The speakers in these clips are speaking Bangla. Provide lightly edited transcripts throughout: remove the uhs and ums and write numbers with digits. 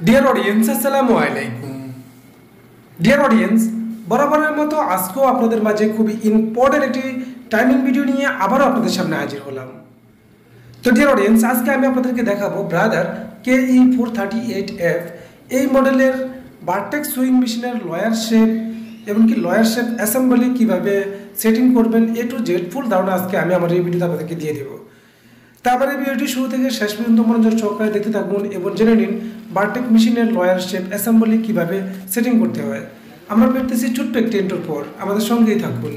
ডিয়ার অডিয়েন্স, আসসালামু আলাইকুম। ডিয়ার অডিয়েন্স, বরাবরের মতো আজকেও আপনাদের মাঝে খুবই ইম্পর্টেন্ট একটি টাইমিং ভিডিও নিয়ে আবারও আপনাদের সামনে হাজির হলাম। তো ডিয়ার অডিয়েন্স, আজকে আমি আপনাদেরকে দেখাবো ব্রাদার KE438F এই মডেলের ভার্টেক্স সুইং মেশিনের লয়ার শেপ এমনকি লয়ার শেপ অ্যাসেম্বলি কীভাবে সেটিং করবেন A to Z ফুল ধারণা আজকে আমি আমার এই ভিডিওতে আপনাদেরকে দিয়ে দেবো। তারপরে ভিডিওটি শুরু থেকে শেষ পর্যন্ত মনোযোগ সহকারে দেখতে থাকুন এবং জেনে নিন ভার্টেক্স মেশিনের লয়ার শেপ অ্যাসেম্বলি কীভাবে সেটিং করতে হয়। আমরা পেতেছি ছোট্ট একটি ইন্ট্রোর পর, আমাদের সঙ্গেই থাকুন।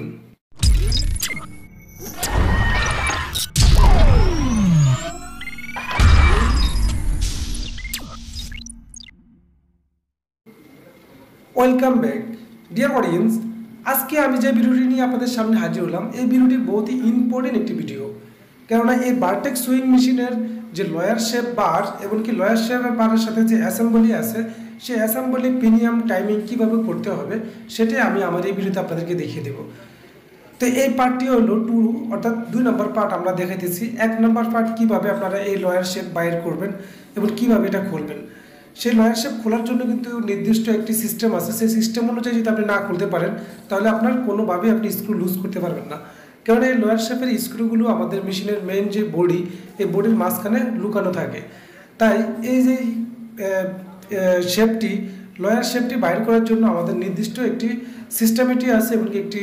Welcome back dear audience. আজকে আমি যে ভিডিওটি নিয়ে আপনাদের সামনে হাজির হলাম, এই ভিডিওটি বহুতই ইম্পর্টেন্ট একটি ভিডিও। কেননা এই ভার্টেক্স সুইং মেশিনের যে লয়ার শেপ বার এমনকি লয়ার শেপের বারের সাথে যে অ্যাসেম্বলি আছে, সেই অ্যাসেম্বলি পিনিয়াম টাইমিং কীভাবে করতে হবে সেটাই আমি আমার এই ভিডিওতে আপনাদেরকে দেখিয়ে দেবো। তো এই পার্টটি হলো 2 অর্থাৎ 2 নম্বর পার্ট আমরা দেখাইতেছি। 1 নম্বর পার্ট কীভাবে আপনারা এই লয়ার শেপ বাইর করবেন এবং কীভাবে এটা খুলবেন। সেই লয়ার শেপ খোলার জন্য কিন্তু নির্দিষ্ট একটি সিস্টেম আছে। সেই সিস্টেম অনুযায়ী যদি আপনি না খুলতে পারেন তাহলে আপনার কোনোভাবেই আপনি স্ক্রু লুজ করতে পারবেন না। কারণ এই লয়ার শেপের স্ক্রুগুলো আমাদের মেশিনের মেইন যে বডি, এই বডির মাঝখানে লুকানো থাকে। তাই এই যে শেপটি লয়ার শেপটি বাইর করার জন্য আমাদের নির্দিষ্ট একটি সিস্টেমেটি আছে এবং একটি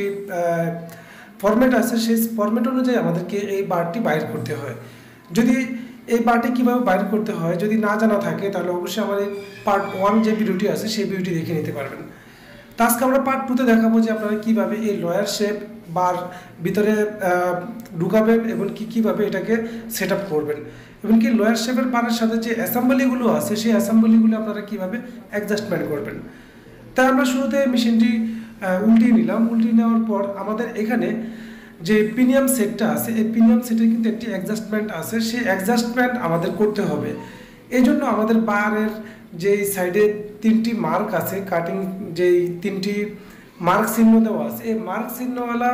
ফরম্যাট আছে। সেই ফরম্যাট অনুযায়ী আমাদেরকে এই বারটি বাইর করতে হয়। যদি এই বারটি কীভাবে বাইর করতে হয় যদি না জানা থাকে তাহলে অবশ্যই আমার এই পার্ট 1 যে ভিডিওটি আছে সেই ভিডিওটি দেখে নিতে পারবেন। তো আজকে আমরা পার্ট 2তে দেখাবো যে আপনারা কীভাবে এই লয়ার শেপ বার ভিতরে ঢুকাবেন এবং কীভাবে এটাকে সেট আপ করবেন এবং কি লয়ার শেপের বারের সাথে যে অ্যাসেম্বলিগুলো আছে সেই অ্যাসেম্বলিগুলো আপনারা কীভাবে অ্যাডজাস্টমেন্ট করবেন। তাই আমরা শুরুতে মেশিনটি উল্টিয়ে নিলাম। উল্টিয়ে নেওয়ার পর আমাদের এখানে যে পিনিয়াম সেটটা আছে, এই পিনিয়াম সেটের কিন্তু একটি অ্যাডজাস্টমেন্ট আছে, সেই অ্যাডজাস্টমেন্ট আমাদের করতে হবে। এই জন্য আমাদের বারের যেই সাইডে 3টি মার্ক আছে, কাটিং যেই 3টি মার্ক চিহ্ন দেওয়া আছে, এই মার্ক চিহ্নওয়ালা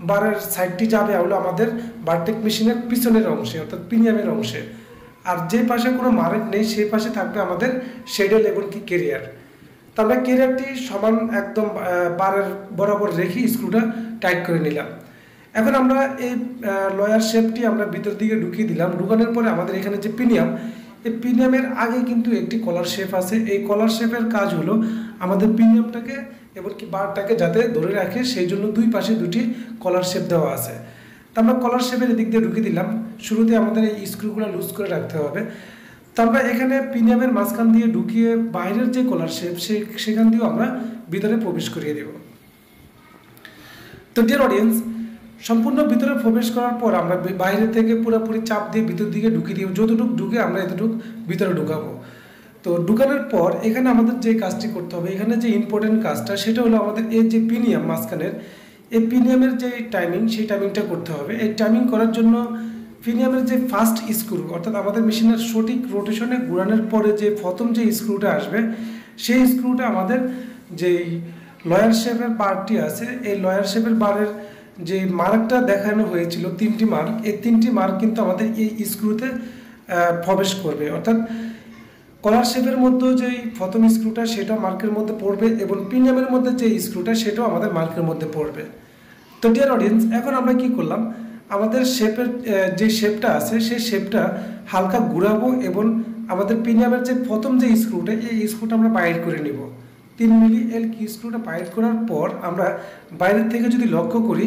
বারের সাইডটি যাবে হলো আমাদের ভার্টেক্স মেশিনের পিছনের অংশে অর্থাৎ পিনিয়ামের অংশে। আর যে পাশে কোনো মার্ক নেই সেই পাশে থাকবে আমাদের শেডেল এবং কি কেরিয়ার। তো আমরা কেরিয়ারটি সমান একদম বারের বরাবর রেখে স্ক্রুটা টাইট করে নিলাম। এখন আমরা এই লয়ার শেপটি আমরা ভিতর দিকে ঢুকিয়ে দিলাম। ঢুকানোর পরে আমাদের এখানে যে পিনিয়াম, এই পিনিয়ামের আগে কিন্তু একটি কলার শেপ আছে। এই কলার শেপের কাজ হলো আমাদের পিনিয়ামটাকে এমনকি বারটাকে যাতে ধরে রাখে, সেই জন্য দুই পাশে দুটি কলার শেপ দেওয়া আছে। তো আমরা কলার শেপের এদিক দিয়ে ঢুকিয়ে দিলাম। শুরুতে আমাদের এই স্ক্রুগুলো লুজ করে রাখতে হবে। তো আমরা এখানে পিনিয়ামের মাঝখান দিয়ে ঢুকিয়ে বাইরের যে কলার শেপ সেখান দিয়েও আমরা ভিতরে প্রবেশ করিয়ে দেব। তো ডিয়ার অডিয়েন্স, সম্পূর্ণ ভিতরে প্রবেশ করার পর আমরা বাইরে থেকে পুরোপুরি চাপ দিয়ে ভিতর দিকে ঢুকিয়ে দিব। যতটুকু ঢুকে আমরা এতটুকু ভিতরে ঢুকাবো। তো ঢুকানোর পর এখানে আমাদের যে কাজটি করতে হবে, এখানে যে ইম্পর্টেন্ট কাজটা সেটা হলো আমাদের এই যে পিনিয়াম মাঝখানের এই পিনিয়ামের যে টাইমিং, সেই টাইমিংটা করতে হবে। এই টাইমিং করার জন্য পিনিয়ামের যে ফার্স্ট স্ক্রু অর্থাৎ আমাদের মেশিনের সঠিক রোটেশনে ঘোরানোর পরে যে প্রথম যে স্ক্রুটা আসবে, সেই স্ক্রুটা আমাদের যেই লয়ার শেপের বারটি আছে, এই লয়ার শেপের বারের যে মার্কটা দেখানো হয়েছিল 3টি মার্ক, এই 3টি মার্ক কিন্তু আমাদের এই স্ক্রুতে প্রবেশ করবে। অর্থাৎ কলার শেপের মধ্যে যেই প্রথম স্ক্রুটা সেটা মার্কের মধ্যে পড়বে এবং পিনিয়ামের মধ্যে যে স্ক্রুটা সেটাও আমাদের মার্কের মধ্যে পড়বে। তো ডিয়ার অডিয়েন্স, এখন আমরা কি করলাম, আমাদের শেপের যে শেপটা আছে সেই শেপটা হালকা ঘুরাবো এবং আমাদের পিনিয়ামের যে প্রথম যে স্ক্রুটা, এই স্ক্রুটা আমরা বাইর করে নিব। 3 মিলি এল কি স্ক্রুটা বাইর করার পর আমরা বাইরের থেকে যদি লক্ষ্য করি,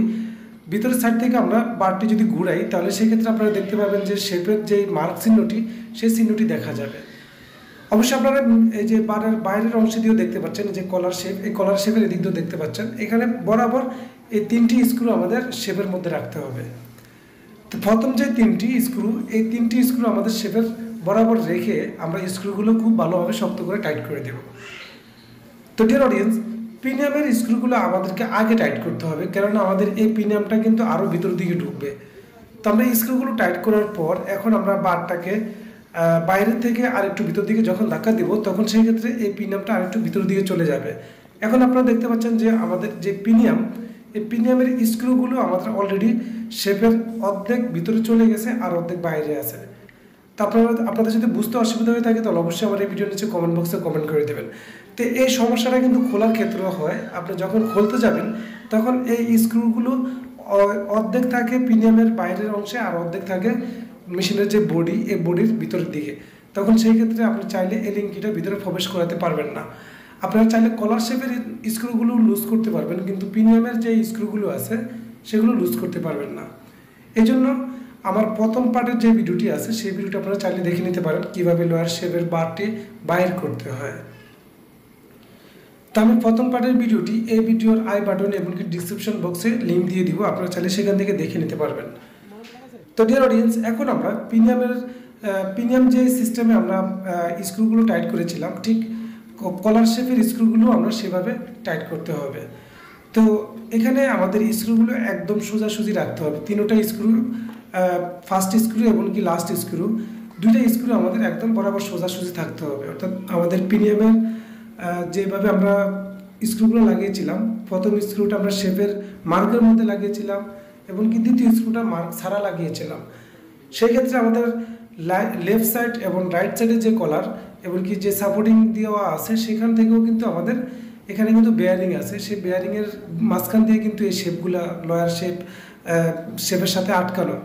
ভিতরের সাইড থেকে আমরা বারটি যদি ঘুরাই তাহলে সেক্ষেত্রে আপনারা দেখতে পাবেন যে শেপের যে মার্ক চিহ্নটি সেই চিহ্নটি দেখা যাবে। অবশ্যই আপনারা এই যে বারের বাইরের অংশ দিয়েও দেখতে পাচ্ছেন যে কলার শেপ, এই কলার শেপের এদিক দিয়েও দেখতে পাচ্ছেন। এখানে বরাবর এই 3টি স্ক্রু আমাদের শেপের মধ্যে রাখতে হবে। তো প্রথম যে 3টি স্ক্রু, এই 3টি স্ক্রু আমাদের শেপের বরাবর রেখে আমরা স্ক্রুগুলো খুব ভালোভাবে শক্ত করে টাইট করে দেব। তো ডিয়ার অডিয়েন্স, পিনিয়ামের স্ক্রুগুলো আমাদেরকে আগে টাইট করতে হবে, কেননা আমাদের এই পিনিয়ামটা কিন্তু আরও ভিতর দিকে ঢুকবে। তো আমরা স্ক্রুগুলো টাইট করার পর এখন আমরা বারটাকে বাইরে থেকে আরেকটু ভিতর দিকে যখন ধাক্কা দিব তখন সেই ক্ষেত্রে এই পিনিয়ামটা আরেকটু ভিতর দিকে চলে যাবে। এখন আপনারা দেখতে পাচ্ছেন যে আমাদের যে পিনিয়াম, এই পিনিয়ামের স্ক্রুগুলো আমাদের অলরেডি শেপের অর্ধেক ভিতরে চলে গেছে আর অর্ধেক বাইরে আছে। তো আপনাদের যদি বুঝতে অসুবিধা হয়ে থাকে তাহলে অবশ্যই আমার এই ভিডিওর নিচে কমেন্ট বক্সে কমেন্ট করে দেবেন। তো এই সমস্যাটা কিন্তু খোলার ক্ষেত্রেও হয়। আপনি যখন খুলতে যাবেন তখন এই স্ক্রুগুলো অর্ধেক থাকে পিনিয়ামের বাইরের অংশে আর অর্ধেক থাকে মেশিনের যে বডি, এই বডির ভিতরের দিকে। তখন সেই ক্ষেত্রে আপনি চাইলে এই লিঙ্কিটা ভিতরে প্রবেশ করাতে পারবেন না। আপনারা চাইলে কলার শেপের স্ক্রুগুলো লুজ করতে পারবেন, কিন্তু পিনিয়ামের যে স্ক্রুগুলো আছে সেগুলো লুজ করতে পারবেন না। এই জন্য আমার প্রথম পার্টের যে ভিডিওটি আছে সেই ভিডিওটি আপনারা চাইলে দেখে নিতে পারেন কীভাবে লয়ার শেপের বারটি বাইর করতে হয়। তো আমি প্রথম পার্টের ভিডিওটি এই ভিডিওর আই বাটন এমনকি ডিসক্রিপশন বক্সে লিঙ্ক দিয়ে দিব, আপনারা চাইলে সেখান থেকে দেখে নিতে পারবেন। তো ডিয়ার অডিয়েন্স, এখন আমরা পিনিয়াম যে সিস্টেমে আমরা স্ক্রুগুলো টাইট করেছিলাম, ঠিক কলার শেপের স্ক্রুগুলো আমরা সেভাবে টাইট করতে হবে। তো এখানে আমাদের স্ক্রুগুলো একদম সোজাসুজি রাখতে হবে। তিনটা স্ক্রু, ফার্স্ট স্ক্রু এবং কি লাস্ট স্ক্রু, দুইটা স্ক্রু আমাদের একদম বরাবর সোজাসুজি থাকতে হবে। অর্থাৎ আমাদের পিনিয়ামের যেভাবে আমরা স্ক্রুগুলো লাগিয়েছিলাম, প্রথম স্ক্রুটা আমরা শেপের মার্কের মধ্যে লাগিয়েছিলাম এবং কি দ্বিতীয় স্ক্রুটা মার্ক ছাড়া লাগিয়েছিলাম। সেই ক্ষেত্রে আমাদের লেফট সাইড এবং রাইট সাইডে যে কলার এবং কি যে সাপোর্টিং দেওয়া আছে সেখান থেকেও কিন্তু আমাদের এখানে কিন্তু বেয়ারিং আছে, সেই বেয়ারিংয়ের মাঝখান থেকে কিন্তু এই শেপগুলো লয়ার শেপের সাথে আটকানো।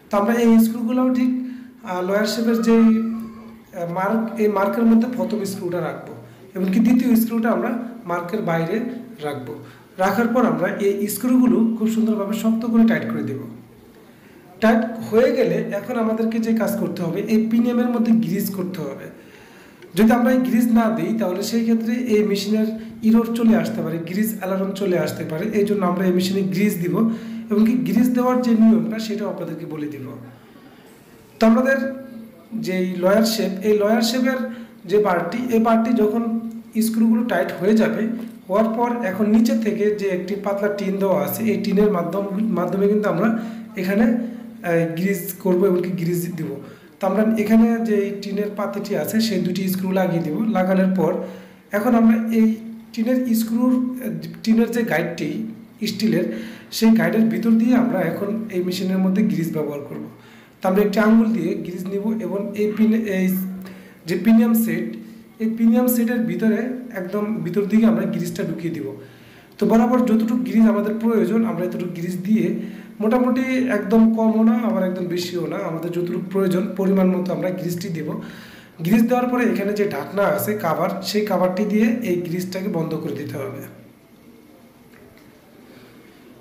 তো আমরা এই স্ক্রুগুলোও ঠিক লয়ার শেপের যে এই মার্কের মধ্যে প্রথম স্ক্রুটা রাখবো এবং কি দ্বিতীয় স্ক্রুটা আমরা মার্কের বাইরে রাখবো। রাখার পর আমরা এই স্ক্রুগুলো খুব সুন্দরভাবে শক্ত করে টাইট করে দেব। টাইট হয়ে গেলে এখন আমাদেরকে যে কাজ করতে হবে, এই পিনিয়ামের মধ্যে গ্রিজ করতে হবে। যদি আমরা এই গ্রিজ না দিই তাহলে সেই ক্ষেত্রে এই মেশিনের ইরর চলে আসতে পারে, গ্রিজ অ্যালার্ম চলে আসতে পারে। এই জন্য আমরা এই মেশিনে গ্রিজ দিব এবং কি গ্রিজ দেওয়ার যে নিয়মটা সেটাও আপনাদেরকে বলে দিব। তো আমাদের যে লয়ার শেপ, এই লয়ার শেপের যে বারটি, এই বারটি যখন স্ক্রুগুলো টাইট হয়ে যাবে, হওয়ার পর এখন নিচে থেকে যে একটি পাতলা টিন দেওয়া আছে, এই টিনের মাধ্যমে কিন্তু আমরা এখানে গ্রিজ করব এবং কি গ্রিজ দিব। তো আমরা এখানে যে টিনের পাতিটি আছে সেই দুটি স্ক্রু লাগিয়ে দিব। লাগানোর পর এখন আমরা এই টিনের যে গাইডটি স্টিলের, সেই গাইডের ভিতর দিয়ে আমরা এখন এই মেশিনের মধ্যে গ্রিজ ব্যবহার করব। তো আমরা একটি আঙ্গুল দিয়ে গ্রিজ নিব এবং এই যে পিনিয়াম সেট, এই পিনিয়াম সেটের ভিতরে একদম ভিতর দিকে আমরা গ্রিজটা ঢুকিয়ে দিব। তো বরাবর যতটুকু গ্রিজ আমাদের প্রয়োজন আমরা এতটুকু গ্রিজ দিয়ে, মোটামুটি একদম কমও না আবার একদম বেশিও না, আমাদের যতটুকু প্রয়োজন পরিমাণ মতো আমরা গ্রিজটি দেব। গ্রিজ দেওয়ার পরে এখানে যে ঢাকনা আছে কাভার, সেই কাভারটি দিয়ে এই গ্রিজটাকে বন্ধ করে দিতে হবে।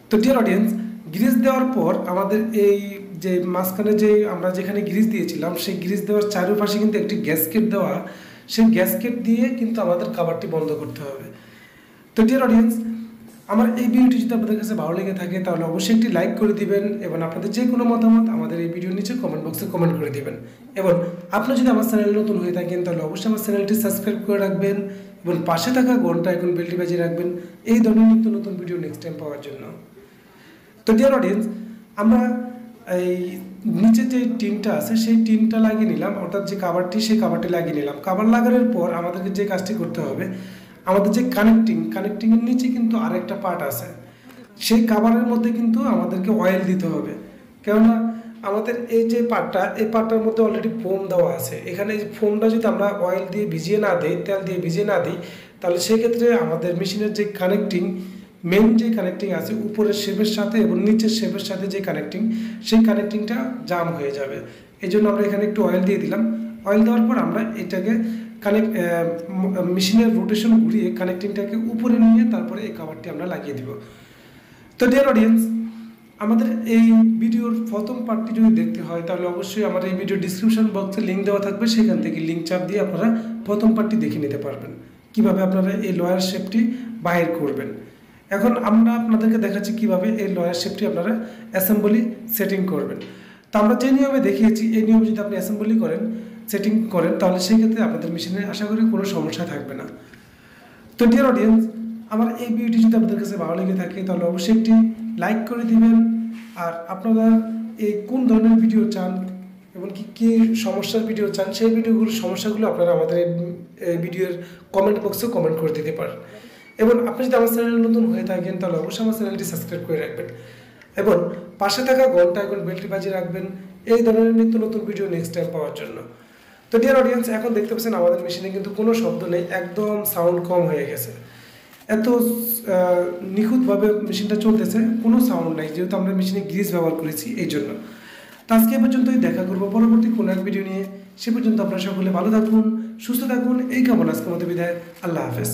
তো ডিয়ার অডিয়েন্স, গ্রিজ দেওয়ার পর আমাদের এই যে মাঝখানে যে আমরা যেখানে গ্রিজ দিয়েছিলাম সেই গ্রিজ দেওয়ার চারপাশে কিন্তু একটি গ্যাসকেট দেওয়া, সেই গ্যাসকেট দিয়ে কিন্তু আমাদের কাভারটি বন্ধ করতে হবে। তো ডিয়ার অডিয়েন্স, আমার এই ভিডিওটি যদি আপনাদের কাছে ভালো লেগে থাকে তাহলে অবশ্যই একটি লাইক করে দিবেন এবং আপনাদের যে কোনো মতামত আমাদের এই ভিডিওর নিচে কমেন্ট বক্সে কমেন্ট করে দিবেন। এবং আপনি যদি আমার চ্যানেলে নতুন হয়ে থাকেন তাহলে অবশ্যই আমার চ্যানেলটি সাবস্ক্রাইব করে রাখবেন এবং পাশে থাকা ঘন্টা আইকন বেলটি বাজিয়ে রাখবেন এই ধরনের নিত্য নতুন ভিডিও নেক্সট টাইম পাওয়ার জন্য। তো ডিয়ার অডিয়েন্স, আমরা এই নিচে যে টিনটা আছে সেই টিনটা লাগিয়ে নিলাম, অর্থাৎ যে কাভারটি সেই কাভারটি লাগিয়ে নিলাম। কাভার লাগানোর পর আমাদেরকে যে কাজটি করতে হবে, আমাদের যে কানেক্টিংয়ের নিচে কিন্তু আরেকটা পার্ট আছে, সেই কাভারের মধ্যে কিন্তু আমাদেরকে অয়েল দিতে হবে। কেননা আমাদের এই যে পার্টটা, এই পার্টটার মধ্যে অলরেডি ফোম দেওয়া আছে। এখানে এই ফোমটা যদি আমরা অয়েল দিয়ে ভিজিয়ে না দিই, তেল দিয়ে ভিজিয়ে না দিই, তাহলে সেক্ষেত্রে আমাদের মেশিনের যে মেইন যে কানেক্টিং আছে উপরের শেপের সাথে এবং নিচের শেপের সাথে যে কানেক্টিং, সেই কানেক্টিংটা জাম হয়ে যাবে। এই জন্য আমরা এখানে একটু অয়েল দিয়ে দিলাম। অয়েল দেওয়ার পর আমরা এটাকে মেশিনের রোটেশন ঘুরিয়ে কানেক্টিংটাকে উপরে নিয়ে তারপরে এই কাভারটি আমরা লাগিয়ে দিব। তো ডিয়ার অডিয়েন্স, আমাদের এই ভিডিওর প্রথম পার্টটি যদি দেখতে হয় তাহলে অবশ্যই আমার এই ভিডিও ডিসক্রিপশন বক্সে লিঙ্ক দেওয়া থাকবে, সেখান থেকে লিঙ্ক চাপ দিয়ে আপনারা প্রথম পার্টটি দেখে নিতে পারবেন কিভাবে আপনারা এই লয়ার শেপটি বাইর করবেন। এখন আমরা আপনাদেরকে দেখাচ্ছি কিভাবে এই লয়ার শেপটি আপনারা অ্যাসেম্বলি সেটিং করবেন। তো আমরা যে নিয়মে দেখিয়েছি এই নিয়মে যদি আপনি অ্যাসেম্বলি সেটিং করেন তাহলে সেই ক্ষেত্রে আপনাদের মেশিনে আশা করি কোনো সমস্যা থাকবে না। তো ডিয়ার অডিয়েন্স, আমার এই ভিডিওটি যদি আপনাদের কাছে ভালো লেগে থাকে তাহলে অবশ্যই একটি লাইক করে দিবেন। আর আপনারা এই কোন ধরনের ভিডিও চান এবং কি সমস্যার ভিডিও চান, সেই সমস্যাগুলো আপনারা আমাদের এই ভিডিওর কমেন্ট বক্সে কমেন্ট করে দিতে পারেন। এবং আপনি যদি আমার চ্যানেলে নতুন হয়ে থাকেন তাহলে অবশ্যই আমার চ্যানেলটি সাবস্ক্রাইব করে রাখবেন এবং পাশে থাকা ঘন্টা আইকন বেলটি বাজিয়ে রাখবেন এই ধরনের নিত্য নতুন ভিডিও নেক্সট টাইম পাওয়ার জন্য। তো ডিয়ার অডিয়েন্স, এখন দেখতে পাচ্ছেন আমাদের মেশিনে কিন্তু কোনো শব্দ নেই, একদম সাউন্ড কম হয়ে গেছে। এত নিখুঁতভাবে মেশিনটা চলতেছে, কোনো সাউন্ড নেই, যেহেতু আমরা মেশিনে গ্রিজ ব্যবহার করেছি এই জন্য। তো আজকে এ পর্যন্তই, দেখা করবো পরবর্তী কোনো এক ভিডিও নিয়ে। সে পর্যন্ত আপনারা সকলে ভালো থাকুন, সুস্থ থাকুন, এই কামনা আজকের মতো বিদায়। আল্লাহ হাফেজ।